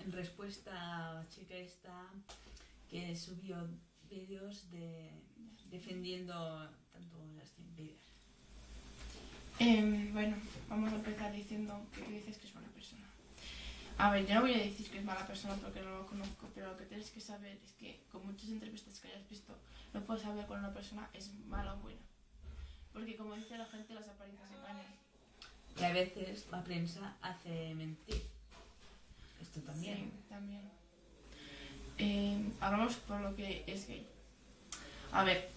en respuesta a la chica esta que subió vídeos defendiendo tanto a Justin Bieber. Bueno, vamos a empezar diciendo que tú dices que es buena persona. A ver, yo no voy a decir que es mala persona porque no lo conozco, pero lo que tienes que saber es que con muchas entrevistas que hayas visto no puedes saber cuando una persona es mala o buena. Porque como dice la gente, las apariencias engañan. Y a veces la prensa hace mentir. Esto también. Sí, también. Hablamos por lo que es gay. A ver,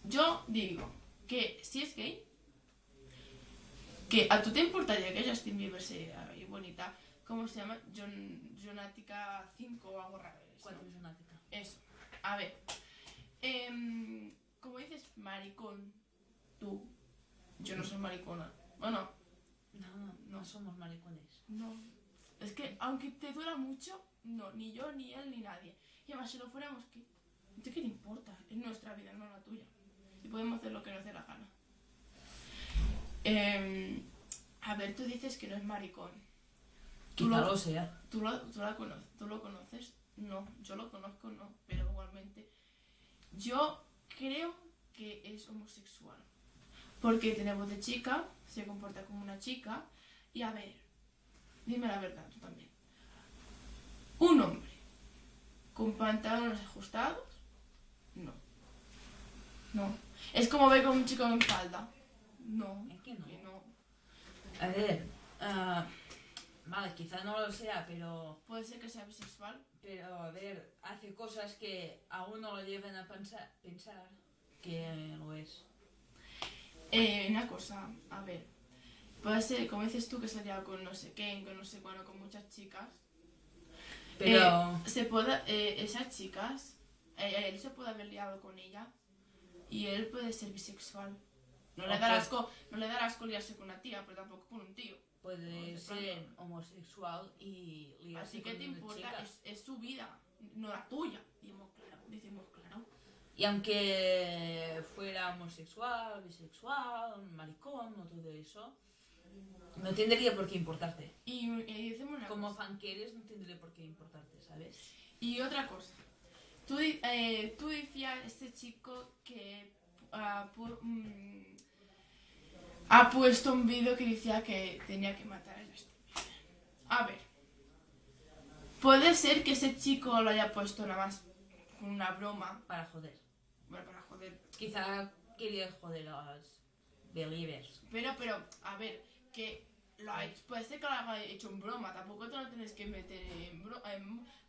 yo digo que si es gay, que a tú te importaría que Justin Bieber sea bonita. ¿Cómo se llama? Jonática 5 o algo raro. ¿Cuál es Jonática? Eso. A ver. Como dices, maricón, tú. Yo no soy maricona. ¿O no? No somos maricones. No. Es que, aunque te duela mucho, no. Ni yo, ni él, ni nadie. Y además, si lo fuéramos, ¿qué? ¿De qué le importa? Es nuestra vida, no la tuya. Y podemos hacer lo que nos dé la gana. A ver, tú dices que no es maricón. Quizá lo sea. ¿Tú lo conoces? No, yo lo conozco, no, pero igualmente. Yo creo que es homosexual. Porque tiene voz de chica, se comporta como una chica. Y a ver, dime la verdad, tú también. Un hombre con pantalones ajustados, no. No. Es como ver con un chico en falda. No. Es que no. Que no. A ver, vale, quizá no lo sea, pero... Puede ser que sea bisexual. Pero, a ver, hace cosas que a uno lo llevan a pensar que lo es. Una cosa, a ver. Puede ser, como dices tú, que salía con no sé qué, con no sé cuándo, con muchas chicas. Pero... Esas chicas, él se puede haber liado con ella y él puede ser bisexual. No le dará asco liarse con una tía, pero tampoco con un tío. Puede ser homosexual y liarse Así que con te una importa, chica. es su vida, no la tuya. Decimos claro. Y aunque fuera homosexual, bisexual, maricón o todo eso, no tendría por qué importarte. Y decimos una Como cosa. fan que eres, no tendría por qué importarte, ¿sabes? Y otra cosa. Tú decías este chico que ha puesto un vídeo que decía que tenía que matar a Justin Bieber. A ver. Puede ser que ese chico lo haya puesto nada más con una broma. Para joder. Bueno, para joder. Quizá quería joder a los believers. Pero, a ver, que puede ser que lo haya hecho en broma. Tampoco te lo tienes que meter en broma.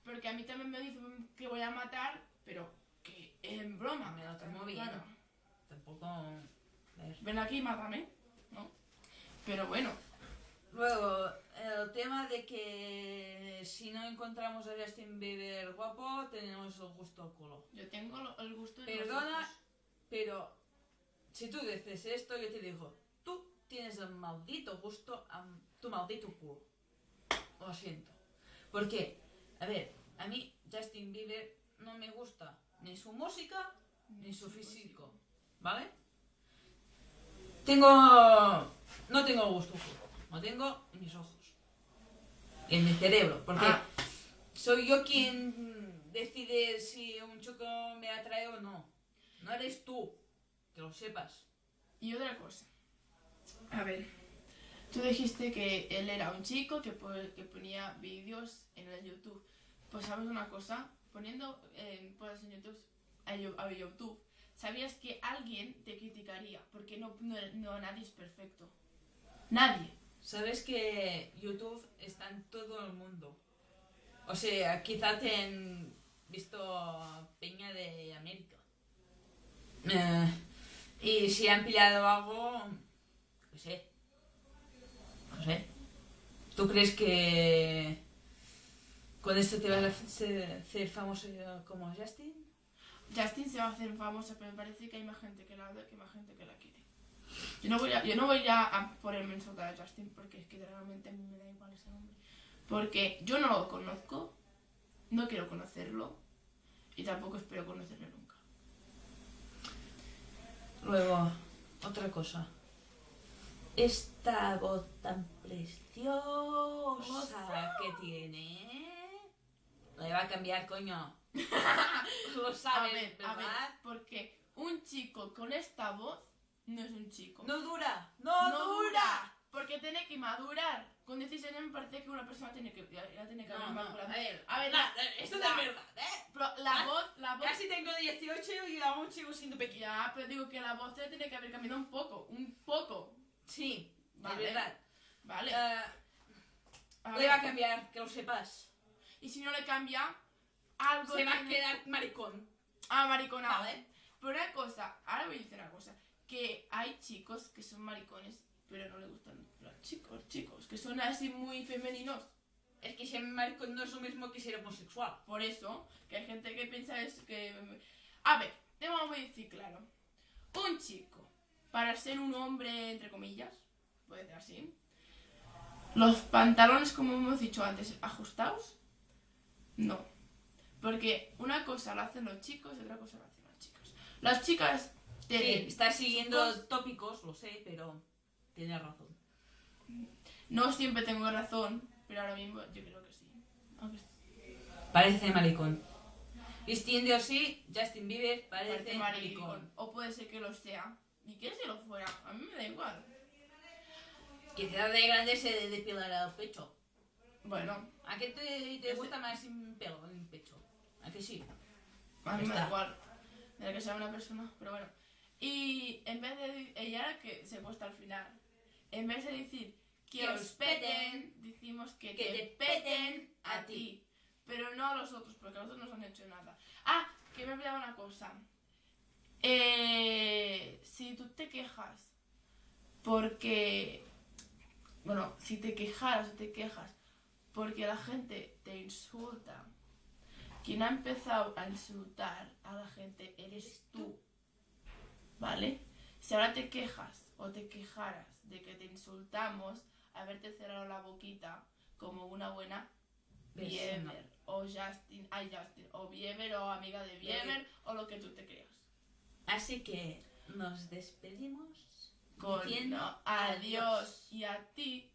Porque a mí también me dicen que voy a matar, pero que en broma. Me lo tomo bien. Claro. Tampoco... Ven aquí y mátame, ¿no? Pero bueno. Luego, el tema de que si no encontramos a Justin Bieber guapo, tenemos el gusto al culo. Yo tengo el gusto de Perdona, los ojos. pero si tú dices esto, yo te digo, tú tienes el maldito gusto a tu maldito culo. Lo siento. Porque, a ver, a mí Justin Bieber no me gusta ni su música ni su físico, ¿vale? No tengo el gusto culo. Lo tengo en mis ojos. Y en mi cerebro. Porque soy yo quien decide si un chico me atrae o no. No eres tú. Que lo sepas. Y otra cosa. A ver. Tú dijiste que él era un chico que ponía vídeos en el YouTube. Pues sabes una cosa. Poniendo cosas en YouTube, a YouTube, sabías que alguien te criticaría. Porque no nadie es perfecto. Nadie. Sabes que YouTube está en todo el mundo. O sea, quizá te han visto peña de América. Y si han pillado algo, no sé. ¿Tú crees que con esto te vas a hacer famoso como Justin? Justin se va a hacer famosa, pero me parece que hay más gente que la odia que más gente que la quiere. Yo no voy ya a ponerme en soltar a Justin porque es que realmente a mí me da igual ese nombre. Porque yo no lo conozco, no quiero conocerlo y tampoco espero conocerlo nunca. Luego, otra cosa. Esta voz tan preciosa que tiene, Le va a cambiar, coño. Lo A sabes, ver, ¿verdad? porque un chico con esta voz no es un chico. No dura, no dura. Porque tiene que madurar. Con 16 años me parece que una persona tiene que, ya tiene que haber No, madurado. a ver, esto no es verdad, Pero la voz... Casi tengo 18 y aún sigo siendo pequeña. Ya, pero digo que la voz ya tiene que haber cambiado un poco. Sí, Vale. es verdad. Vale. A Le ver, va a cambiar, que lo sepas. y si no le cambia, algo Se va a tiene- quedar maricón. mariconado. Vale. Pero una cosa, ahora voy a decir una cosa, que hay chicos que son maricones, pero no les gustan los chicos, que son así muy femeninos. Es que ser maricón no es lo mismo que ser homosexual. Por eso, que hay gente que piensa es que... A ver, te vamos a decir claro. Un chico, para ser un hombre, entre comillas, puede ser así, los pantalones, como hemos dicho antes, ajustados, no. Porque una cosa lo hacen los chicos y otra cosa lo hacen las chicas. Las chicas Sí, tienen... estás siguiendo cos- tópicos, lo sé, pero tienes razón. No siempre tengo razón, pero ahora mismo yo creo que sí. Aunque Parece maricón. Vistiendo así, Justin Bieber parece parece maricón. maricón. O puede ser que lo sea. ¿Y que si lo fuera? A mí me da igual. Quizás de grande se depilará el pecho. Bueno, ¿A qué te gusta más sin pelo en el pecho? ¿A que sí? a mí Ya me da está. igual. De que sea una persona, pero bueno. Y en vez de... Ella era que se puesta al final. En vez de decir que os peten, decimos que te peten a ti. Pero no a los otros, porque a los otros no nos han hecho nada. Ah, que me he olvidado una cosa. Si tú te quejas porque... Bueno, si te quejaras o te quejas porque la gente te insulta, quien ha empezado a insultar a la gente eres tú, ¿vale? Si ahora te quejas o te quejaras de que te insultamos, haberte cerrado la boquita como una buena Persona. Bieber o Justin, o Bieber o amiga de Bieber o lo que tú te creas. Así que nos despedimos Con diciendo adiós. Y a ti,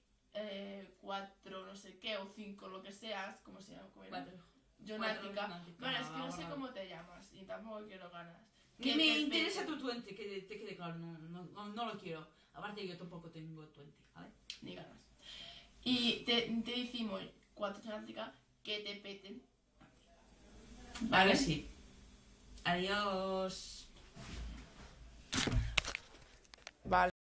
4 no sé qué o 5 lo que seas, ¿cómo se llama? ¿Cómo era? 4. Jonática. Jonática. Bueno, es que no sé cómo te llamas y tampoco quiero ganas. Ni Que me te interesa peten. tu 20, que te quede claro, no lo quiero. Aparte yo tampoco tengo 20, ¿vale? Ni ganas. Y te decimos 4 Jonática que te peten. Vale, sí. Adiós.